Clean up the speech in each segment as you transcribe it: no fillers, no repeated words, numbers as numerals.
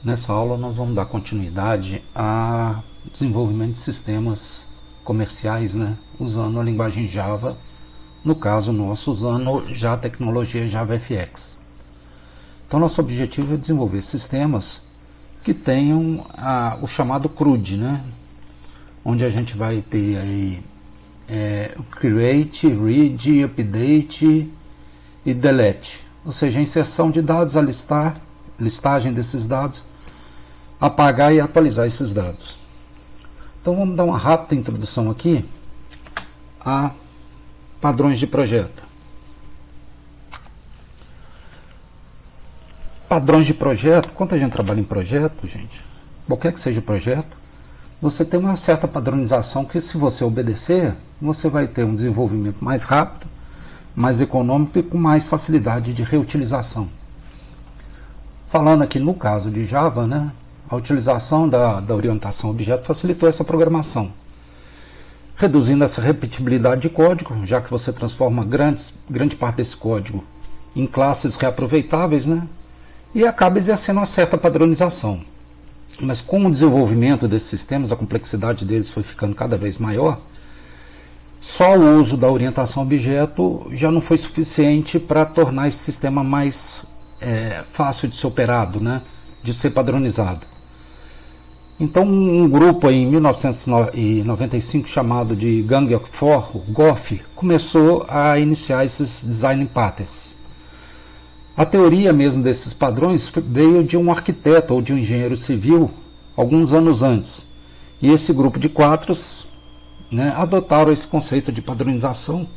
Nessa aula nós vamos dar continuidade a desenvolvimento de sistemas comerciais, né, usando a linguagem Java, no caso nosso usando já a tecnologia JavaFX. Então nosso objetivo é desenvolver sistemas que tenham o chamado CRUD, né, onde a gente vai ter aí create, read, update e delete, ou seja, a inserção de dados, listagem desses dados, apagar e atualizar esses dados. Então vamos dar uma rápida introdução aqui a padrões de projeto. Padrões de projeto, quando a gente trabalha em projeto, gente, qualquer que seja o projeto, você tem uma certa padronização que, se você obedecer, você vai ter um desenvolvimento mais rápido, mais econômico e com mais facilidade de reutilização. Falando aqui no caso de Java, né, a utilização da orientação objeto facilitou essa programação, reduzindo essa repetibilidade de código, já que você transforma grande parte desse código em classes reaproveitáveis, né, e acaba exercendo uma certa padronização. Mas com o desenvolvimento desses sistemas, a complexidade deles foi ficando cada vez maior, só o uso da orientação objeto já não foi suficiente para tornar esse sistema mais fácil de ser operado, né, de ser padronizado. Então um grupo em 1995 chamado de Gang of Four, o GOF, começou a iniciar esses design patterns. A teoria mesmo desses padrões veio de um arquiteto ou de um engenheiro civil alguns anos antes. E esse grupo de quatro, né, adotaram esse conceito de padronização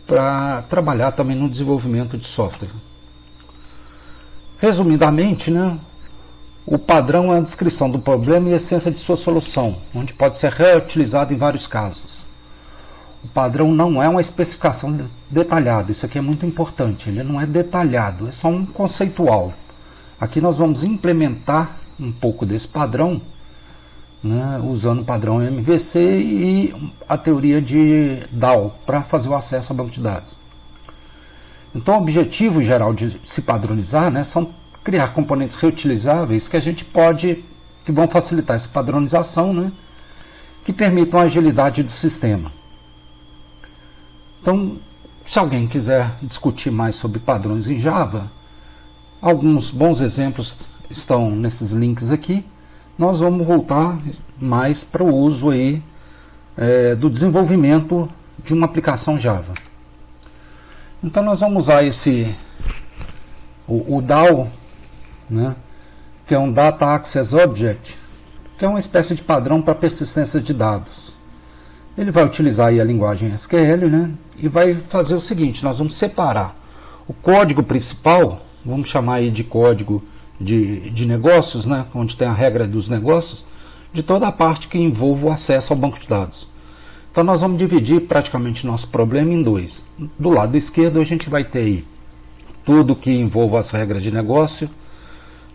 para trabalhar também no desenvolvimento de software. Resumidamente, né, o padrão é a descrição do problema e a essência de sua solução, onde pode ser reutilizado em vários casos. O padrão não é uma especificação detalhada, isso aqui é muito importante, ele não é detalhado, é só um conceitual. Aqui nós vamos implementar um pouco desse padrão, né, usando o padrão MVC e a teoria de DAO para fazer o acesso ao banco de dados. Então o objetivo geral de se padronizar, né, são criar componentes reutilizáveis que vão facilitar essa padronização, né, que permitam a agilidade do sistema. Então, se alguém quiser discutir mais sobre padrões em Java, alguns bons exemplos estão nesses links aqui. Nós vamos voltar mais para o uso aí, do desenvolvimento de uma aplicação Java. Então nós vamos usar o DAO, né, que é um Data Access Object, que é uma espécie de padrão para persistência de dados. Ele vai utilizar aí a linguagem SQL, né, e vai fazer o seguinte: nós vamos separar o código principal, vamos chamar aí de código de negócios, né, onde tem a regra dos negócios, de toda a parte que envolve o acesso ao banco de dados. Então nós vamos dividir praticamente nosso problema em dois. Do lado esquerdo a gente vai ter aí tudo que envolve as regras de negócio,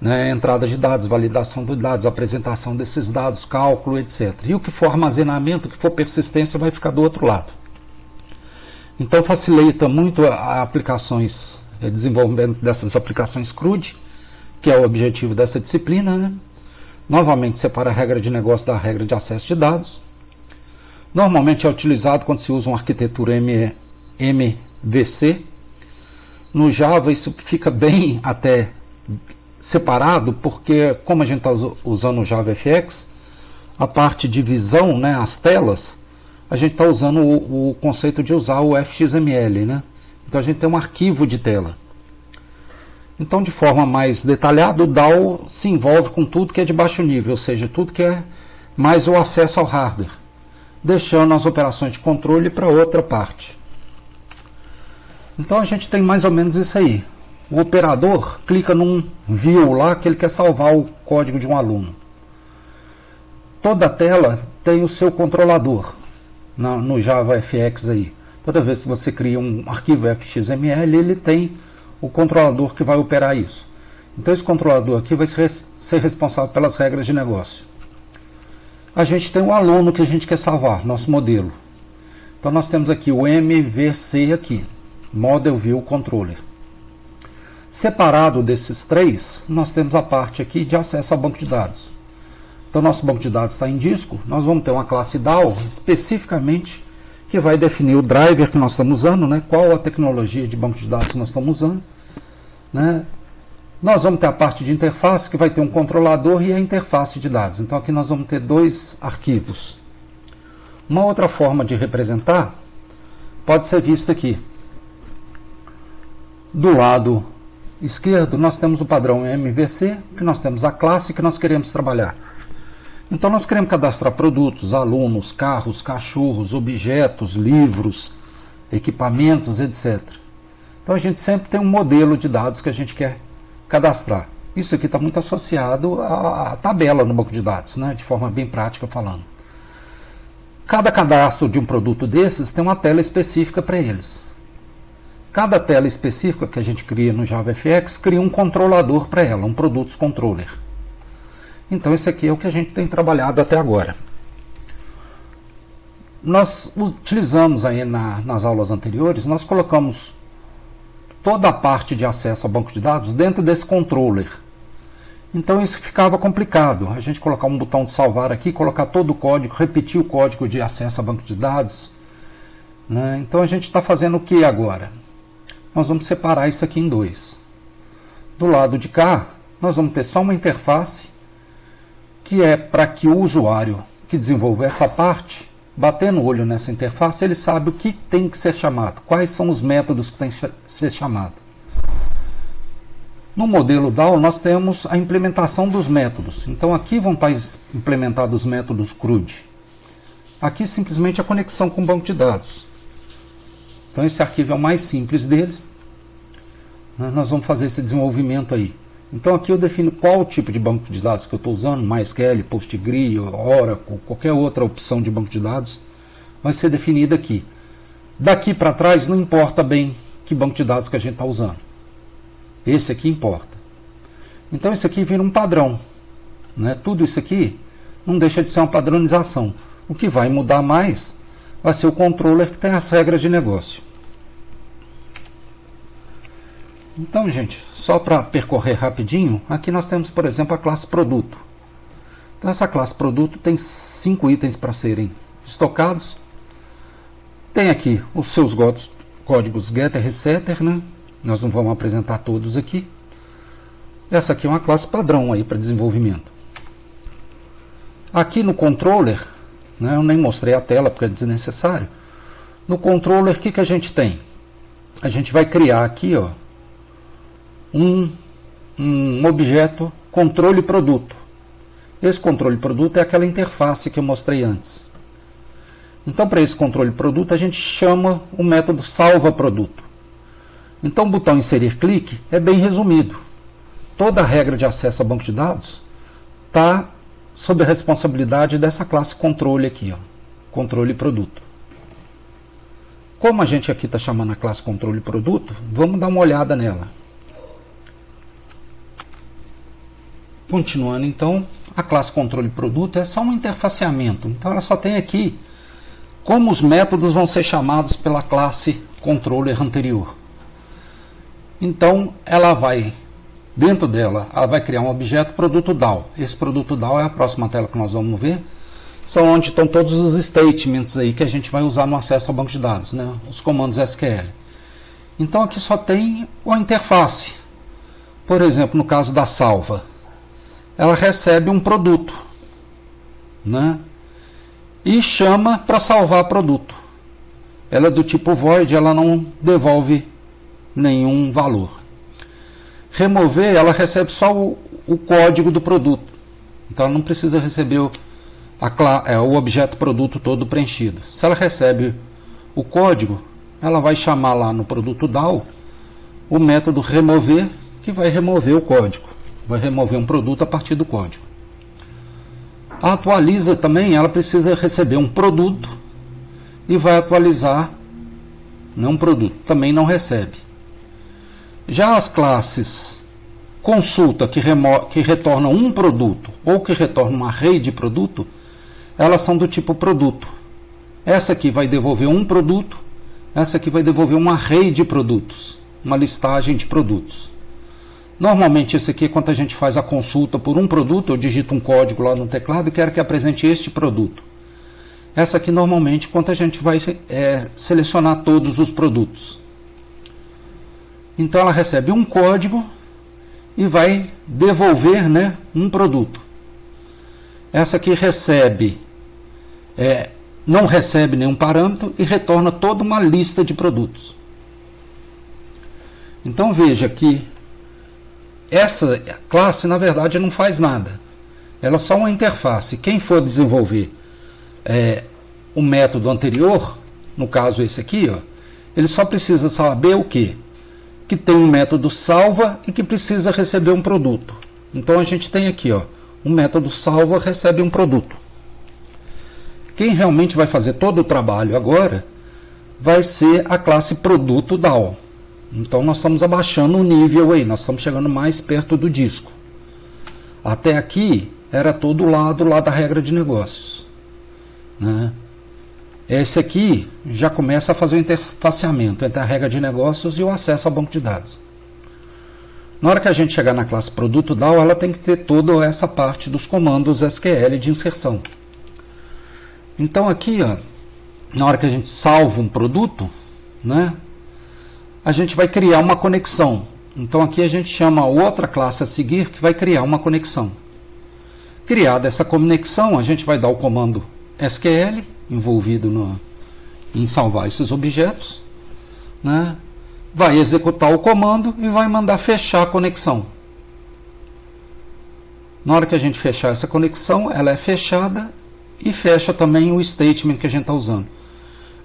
né, entrada de dados, validação dos dados, apresentação desses dados, cálculo, etc. E o que for armazenamento, o que for persistência, vai ficar do outro lado. Então facilita muito aplicações, desenvolvimento dessas aplicações CRUD, que é o objetivo dessa disciplina, né? Novamente separa a regra de negócio da regra de acesso de dados. Normalmente é utilizado quando se usa uma arquitetura MVC. No Java isso fica bem até separado, porque como a gente está usando o JavaFX, a parte de visão, né, as telas, a gente está usando o conceito de usar o FXML, né? Então a gente tem um arquivo de tela. Então, de forma mais detalhada, o DAO se envolve com tudo que é de baixo nível, ou seja, tudo que é mais o acesso ao hardware, deixando as operações de controle para outra parte. Então a gente tem mais ou menos isso aí. O operador clica num view lá que ele quer salvar o código de um aluno. Toda tela tem o seu controlador no JavaFX aí. Toda vez que você cria um arquivo FXML, ele tem o controlador que vai operar isso. Então esse controlador aqui vai ser responsável pelas regras de negócio. A gente tem o aluno que a gente quer salvar, nosso modelo. Então nós temos aqui o MVC aqui, Model View Controller. Separado desses três, nós temos a parte aqui de acesso ao banco de dados. Então, nosso banco de dados está em disco, nós vamos ter uma classe DAO especificamente que vai definir o driver que nós estamos usando, né? Qual a tecnologia de banco de dados nós estamos usando, né? Nós vamos ter a parte de interface, que vai ter um controlador e a interface de dados. Então, aqui nós vamos ter dois arquivos. Uma outra forma de representar pode ser vista aqui. Do lado esquerdo, nós temos o padrão MVC, que nós temos a classe que nós queremos trabalhar. Então, nós queremos cadastrar produtos, alunos, carros, cachorros, objetos, livros, equipamentos, etc. Então, a gente sempre tem um modelo de dados que a gente quer cadastrar. Isso aqui está muito associado à tabela no banco de dados, né, de forma bem prática falando. Cada cadastro de um produto desses tem uma tela específica para eles. Cada tela específica que a gente cria no JavaFX cria um controlador para ela, um Produtos Controller. Então, esse aqui é o que a gente tem trabalhado até agora. Nós utilizamos aí nas aulas anteriores, nós colocamos toda a parte de acesso ao banco de dados dentro desse controller. Então, isso ficava complicado. A gente colocar um botão de salvar aqui, colocar todo o código, repetir o código de acesso ao banco de dados, né? Então, a gente está fazendo o que agora? Nós vamos separar isso aqui em dois. Do lado de cá, nós vamos ter só uma interface, que é para que o usuário que desenvolver essa parte, batendo o olho nessa interface, ele sabe o que tem que ser chamado, quais são os métodos que tem que ser chamado. No modelo DAO, nós temos a implementação dos métodos. Então, aqui vão estar implementados os métodos CRUD. Aqui, simplesmente, a conexão com o banco de dados. Então, esse arquivo é o mais simples deles. Nós vamos fazer esse desenvolvimento aí. Então, aqui eu defino qual tipo de banco de dados que eu estou usando, MySQL, PostgreSQL, Oracle, qualquer outra opção de banco de dados, vai ser definida aqui. Daqui para trás, não importa bem que banco de dados que a gente está usando. Esse aqui importa. Então, esse aqui vira um padrão, né? Tudo isso aqui não deixa de ser uma padronização. O que vai mudar mais vai ser o controller que tem as regras de negócio. Então, gente, só para percorrer rapidinho, aqui nós temos, por exemplo, a classe produto. Então, essa classe produto tem 5 itens para serem estocados. Tem aqui os seus códigos getter e setter, né? Nós não vamos apresentar todos aqui. Essa aqui é uma classe padrão aí para desenvolvimento. Aqui no controller, né, eu nem mostrei a tela porque é desnecessário. No controller, o que a gente tem? A gente vai criar aqui, ó, um objeto controle produto. Esse controle produto é aquela interface que eu mostrei antes. Então, para esse controle produto, a gente chama o método salva produto. Então, o botão inserir clique é bem resumido. Toda a regra de acesso ao banco de dados está sob a responsabilidade dessa classe controle aqui, ó, controle produto. Como a gente aqui está chamando a classe controle produto, vamos dar uma olhada nela. Continuando, então, a classe controle produto é só um interfaceamento. Então, ela só tem aqui como os métodos vão ser chamados pela classe controller anterior. Então, ela vai, dentro dela, ela vai criar um objeto produto DAO. Esse produto DAO é a próxima tela que nós vamos ver. São onde estão todos os statements aí que a gente vai usar no acesso ao banco de dados, né? Os comandos SQL. Então, aqui só tem a interface. Por exemplo, no caso da salva, ela recebe um produto, né? E chama para salvar produto. Ela é do tipo void, ela não devolve nenhum valor. Remover, ela recebe só o código do produto. Então, ela não precisa receber o objeto produto todo preenchido. Se ela recebe o código, ela vai chamar lá no produto DAO o método remover, que vai remover o código. Vai remover um produto a partir do código. A atualiza também, ela precisa receber um produto e vai atualizar um produto. Também não recebe. Já as classes consulta, que retornam um produto ou que retornam uma array de produto, elas são do tipo produto. Essa aqui vai devolver um produto, essa aqui vai devolver uma array de produtos, uma listagem de produtos. Normalmente isso aqui, quando a gente faz a consulta por um produto, eu digito um código lá no teclado e quero que apresente este produto. Essa aqui normalmente quando a gente vai selecionar todos os produtos. Então ela recebe um código e vai devolver, né, um produto. Essa aqui recebe, não recebe nenhum parâmetro e retorna toda uma lista de produtos. Então veja que essa classe na verdade não faz nada. Ela é só uma interface. Quem for desenvolver o método anterior, no caso esse aqui, ó, ele só precisa saber o quê? Que tem um método salva e que precisa receber um produto. Então a gente tem aqui, ó, um método salva recebe um produto. Quem realmente vai fazer todo o trabalho agora vai ser a classe produto DAO. Então nós estamos abaixando o nível aí, nós estamos chegando mais perto do disco. Até aqui era todo o lado lá da regra de negócios, né? Esse aqui já começa a fazer o interfaceamento entre a regra de negócios e o acesso ao banco de dados. Na hora que a gente chegar na classe produto DAO, ela tem que ter toda essa parte dos comandos SQL de inserção. Então aqui, ó, na hora que a gente salva um produto, né, a gente vai criar uma conexão. Então aqui a gente chama outra classe a seguir que vai criar uma conexão. Criada essa conexão, a gente vai dar o comando SQL envolvido em salvar esses objetos, né? Vai executar o comando e vai mandar fechar a conexão. Na hora que a gente fechar essa conexão, ela é fechada e fecha também o statement que a gente está usando.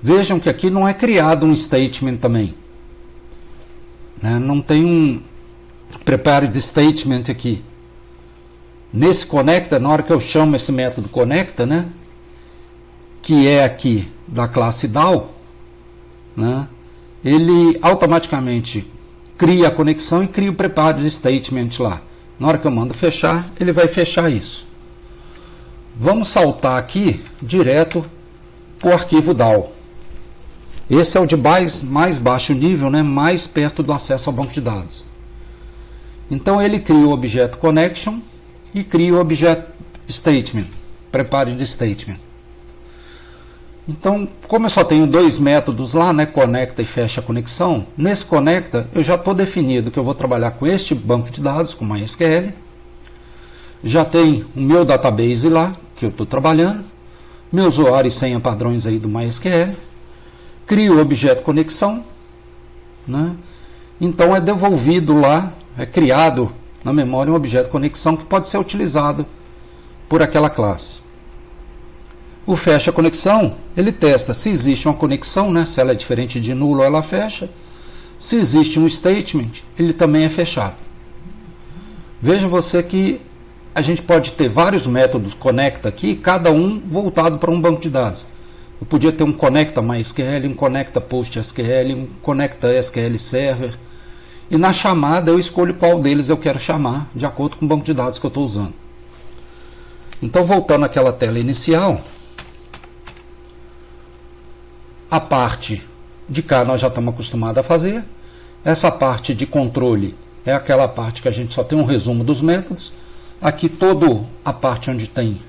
Vejam que aqui não é criado um statement também, né? Não tem um prepared statement aqui. Nesse conecta, na hora que eu chamo esse método conecta, né, que é aqui da classe DAO, né, ele automaticamente cria a conexão e cria o prepared statement lá. Na hora que eu mando fechar, ele vai fechar isso. Vamos saltar aqui direto para o arquivo DAO. Esse é o de mais baixo nível, né, mais perto do acesso ao banco de dados. Então ele cria o objeto connection e cria o objeto statement, prepared statement. Então, como eu só tenho dois métodos lá, né, conecta e fecha a conexão, nesse conecta eu já estou definido que eu vou trabalhar com este banco de dados, com MySQL. Já tem o meu database lá, que eu estou trabalhando, meu usuário e senha padrões aí do MySQL, crio o objeto conexão, né? Então é devolvido lá, é criado na memória um objeto conexão que pode ser utilizado por aquela classe. O fecha conexão, ele testa se existe uma conexão, né? Se ela é diferente de nulo, ela fecha. Se existe um statement, ele também é fechado. Veja você que a gente pode ter vários métodos conecta aqui, cada um voltado para um banco de dados. Eu podia ter um conecta MySQL, um conecta PostSQL, um conecta SQL Server. E na chamada eu escolho qual deles eu quero chamar, de acordo com o banco de dados que eu estou usando. Então, voltando àquela tela inicial, a parte de cá nós já estamos acostumados a fazer. Essa parte de controle é aquela parte que a gente só tem um resumo dos métodos. Aqui toda a parte onde tem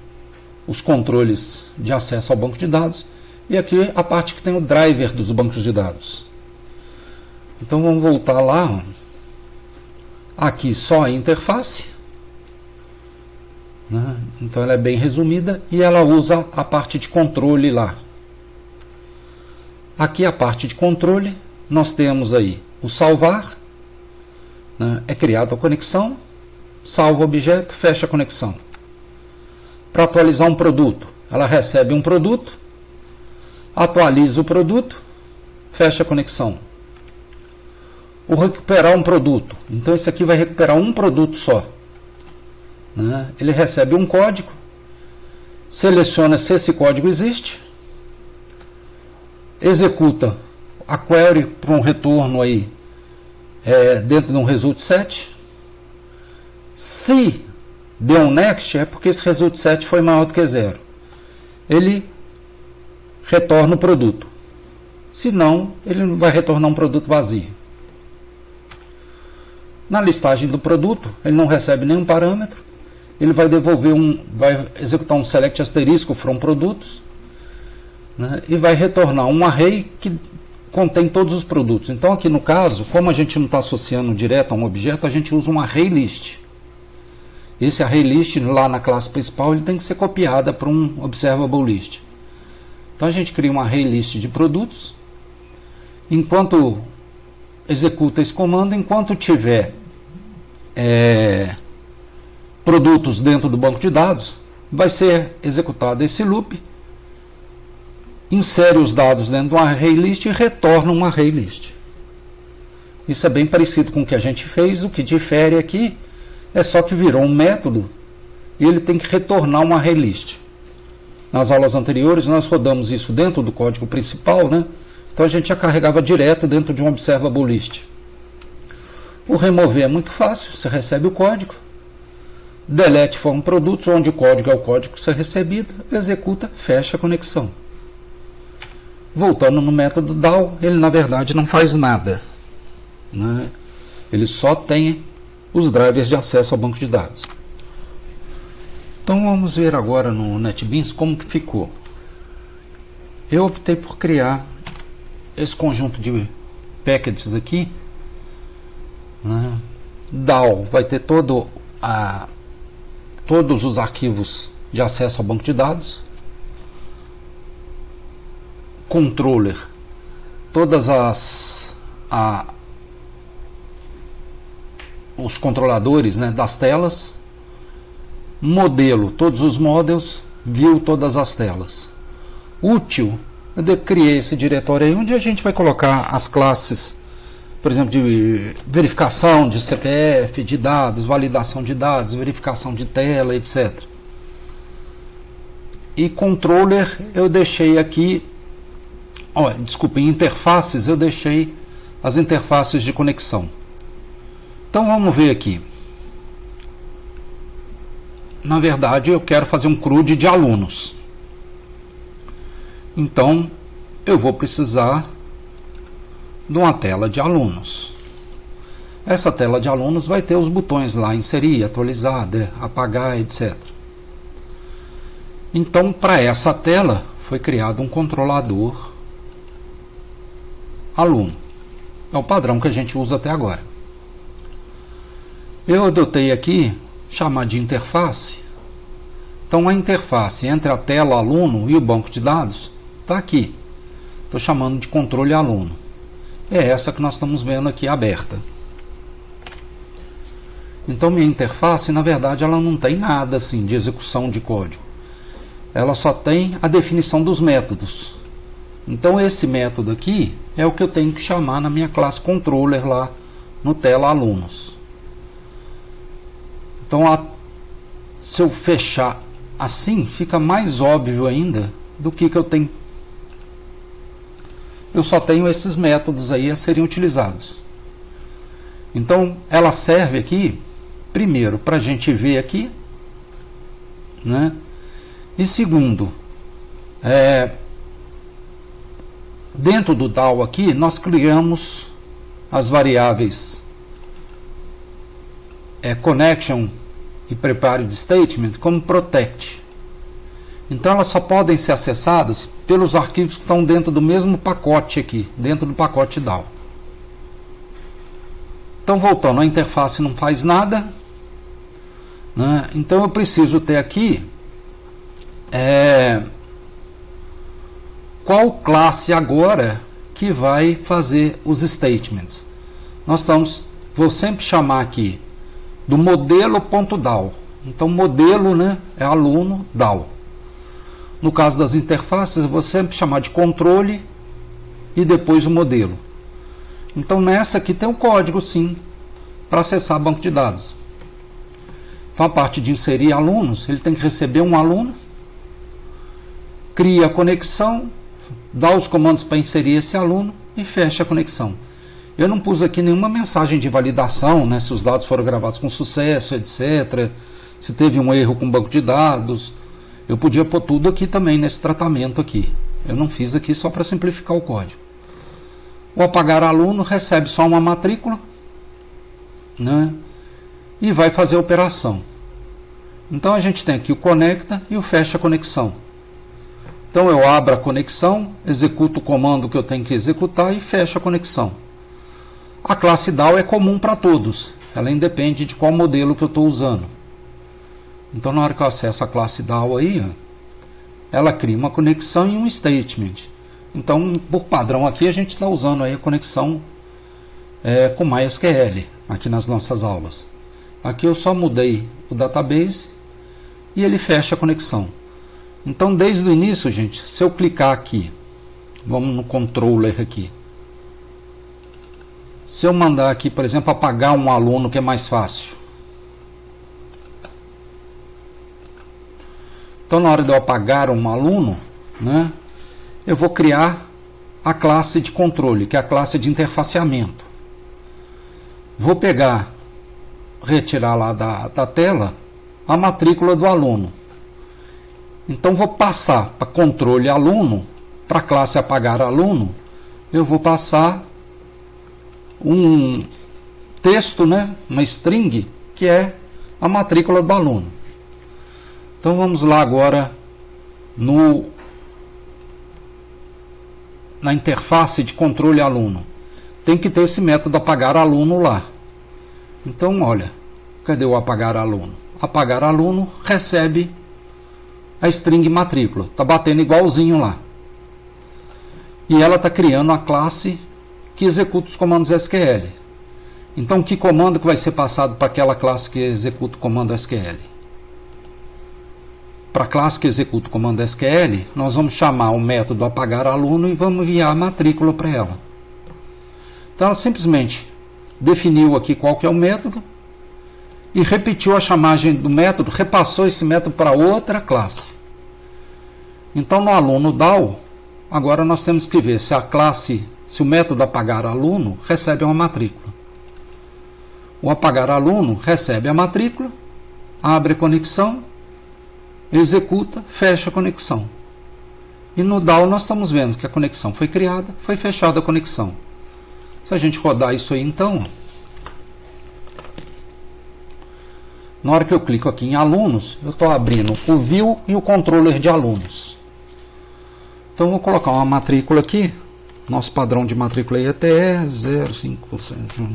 os controles de acesso ao banco de dados. E aqui a parte que tem o driver dos bancos de dados. Então vamos voltar lá. Aqui só a interface, né? Então ela é bem resumida e ela usa a parte de controle lá. Aqui a parte de controle, nós temos aí o salvar, né? É criada a conexão, salva o objeto, fecha a conexão. Para atualizar um produto, ela recebe um produto, atualiza o produto, fecha a conexão. O recuperar um produto, então esse aqui vai recuperar um produto só, né? Ele recebe um código, seleciona se esse código existe, executa a query para um retorno aí dentro de um result set. Se deu um next, é porque esse result set foi maior do que zero. Ele retorna o produto. Se não, ele vai retornar um produto vazio. Na listagem do produto, ele não recebe nenhum parâmetro, ele vai vai executar um select asterisco from produtos, né, e vai retornar um array que contém todos os produtos. Então aqui no caso, como a gente não está associando direto a um objeto, a gente usa um array list. Esse array list lá na classe principal ele tem que ser copiada para um observable list. Então a gente cria um array list de produtos. Enquanto executa esse comando, enquanto tiver produtos dentro do banco de dados, vai ser executado esse loop, insere os dados dentro do array list e retorna um array list. Isso é bem parecido com o que a gente fez. O que difere aqui é só que virou um método e ele tem que retornar um array list. Nas aulas anteriores nós rodamos isso dentro do código principal, né? Então a gente já carregava direto dentro de um observable list. O remover é muito fácil, você recebe o código, delete from produtos, onde o código é o código que você recebido, executa, fecha a conexão. Voltando no método DAO, ele na verdade não faz nada, né? Ele só tem os drivers de acesso ao banco de dados. Então vamos ver agora no NetBeans como que ficou. Eu optei por criar esse conjunto de packages aqui, né? DAO vai ter todos os arquivos de acesso ao banco de dados. Controller, todas os controladores, né, das telas. Modelo, todos os models. View, todas as telas. Útil, eu criei esse diretório aí onde a gente vai colocar as classes, por exemplo, de verificação de CPF, de dados, validação de dados, verificação de tela, etc. E controller eu deixei aqui, desculpe, em interfaces eu deixei as interfaces de conexão. Então vamos ver aqui. Na verdade eu quero fazer um CRUD de alunos. Então eu vou precisar de uma tela de alunos. Essa tela de alunos vai ter os botões lá, inserir, atualizar, apagar, etc. Então para essa tela foi criado um controlador aluno. É o padrão que a gente usa até agora. Eu adotei aqui chamar de interface. Então a interface entre a tela aluno e o banco de dados está aqui. Estou chamando de controle aluno. É essa que nós estamos vendo aqui aberta. Então minha interface, na verdade, ela não tem nada assim de execução de código. Ela só tem a definição dos métodos. Então esse método aqui é o que eu tenho que chamar na minha classe controller lá no tela alunos. Então se eu fechar assim, fica mais óbvio ainda do que eu tenho. Eu só tenho esses métodos aí a serem utilizados. Então ela serve aqui, primeiro, para a gente ver aqui, né? E segundo, dentro do DAO aqui, nós criamos as variáveis connection e prepared statement como protect. Então elas só podem ser acessadas pelos arquivos que estão dentro do mesmo pacote aqui, dentro do pacote DAO. Então voltando, a interface não faz nada, né? Então eu preciso ter aqui qual classe agora que vai fazer os statements. Vou sempre chamar aqui do modelo.DAO. Então modelo, né, é aluno DAO. No caso das interfaces, eu vou sempre chamar de controle e depois o modelo. Então nessa aqui tem um código sim para acessar banco de dados. Então a parte de inserir alunos, ele tem que receber um aluno, cria a conexão, dá os comandos para inserir esse aluno e fecha a conexão. Eu não pus aqui nenhuma mensagem de validação, né, se os dados foram gravados com sucesso, etc. Se teve um erro com o banco de dados. Eu podia pôr tudo aqui também nesse tratamento aqui. Eu não fiz aqui só para simplificar o código. O apagar aluno recebe só uma matrícula né? E vai fazer a operação. Então a gente tem aqui o conecta e o fecha conexão. Então eu abro a conexão, executo o comando que eu tenho que executar e fecho a conexão. A classe DAO é comum para todos, ela independe de qual modelo que eu estou usando. Então na hora que eu acesso a classe DAO aí, ó, ela cria uma conexão e um statement. Então por padrão aqui a gente está usando aí a conexão com MySQL aqui nas nossas aulas. Aqui eu só mudei o database e ele fecha a conexão. Então desde o início, gente, se eu clicar aqui, vamos no controller aqui. Se eu mandar aqui, por exemplo, apagar um aluno, que é mais fácil. Então na hora de eu apagar um aluno, né, eu vou criar a classe de controle, que é a classe de interfaceamento. Vou pegar, retirar lá da tela a matrícula do aluno. Então vou passar para controle aluno, para a classe apagar aluno, eu vou passar um texto, né, uma string, que é a matrícula do aluno. Então vamos lá agora na interface de controle aluno. Tem que ter esse método apagar aluno lá. Então olha, cadê o apagar aluno? Apagar aluno recebe a string matrícula, está batendo igualzinho lá. E ela está criando a classe que executa os comandos SQL. Então que comando que vai ser passado para aquela classe que executa o comando SQL? Para a classe que executa o comando SQL, nós vamos chamar o método apagar aluno e vamos enviar a matrícula para ela. Então ela simplesmente definiu aqui qual que é o método e repetiu a chamagem do método, repassou esse método para outra classe. Então no aluno DAO, agora nós temos que ver se a classe, se o método apagar aluno recebe uma matrícula. O apagar aluno recebe a matrícula, abre a conexão, executa, fecha a conexão. E no DAO nós estamos vendo que a conexão foi criada, foi fechada a conexão. Se a gente rodar isso aí então, na hora que eu clico aqui em alunos, eu estou abrindo o view e o controller de alunos. Então vou colocar uma matrícula aqui, nosso padrão de matrícula aí até 0,5%.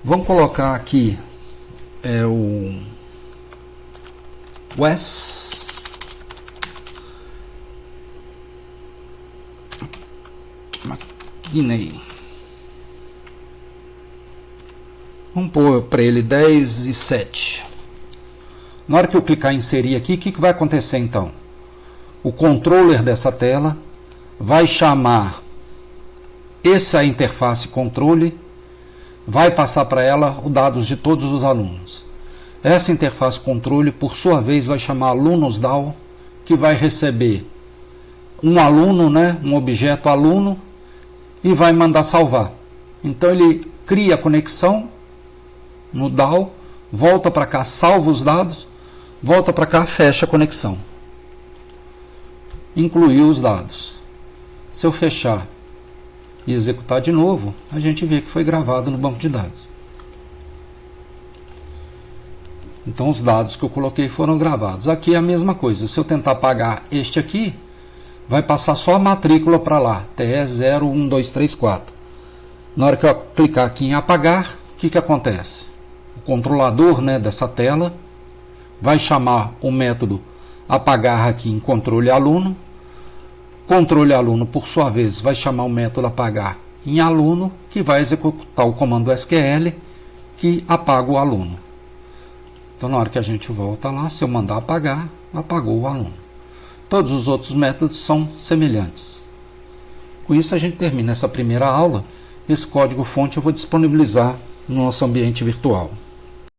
Vamos colocar aqui o Wes McKinney. Vamos pôr para ele 10 e 7. Na hora que eu clicar em inserir aqui, o que vai acontecer então? O controller dessa tela vai chamar essa interface controle, vai passar para ela os dados de todos os alunos. Essa interface controle, por sua vez, vai chamar alunos DAO, que vai receber um aluno, né, um objeto aluno, e vai mandar salvar. Então ele cria a conexão no DAO, volta para cá, salva os dados, volta para cá, fecha a conexão. Incluiu os dados. Se eu fechar e executar de novo, a gente vê que foi gravado no banco de dados. Então os dados que eu coloquei foram gravados. Aqui é a mesma coisa. Se eu tentar apagar este aqui, vai passar só a matrícula para lá, TE01234. Na hora que eu clicar aqui em apagar, o que acontece? O controlador, né, dessa tela vai chamar o método apagar aqui em controle aluno. Controle aluno, por sua vez, vai chamar o método apagar em aluno, que vai executar o comando SQL que apaga o aluno. Então na hora que a gente volta lá, se eu mandar apagar, apagou o aluno. Todos os outros métodos são semelhantes. Com isso a gente termina essa primeira aula. Esse código fonte eu vou disponibilizar no nosso ambiente virtual.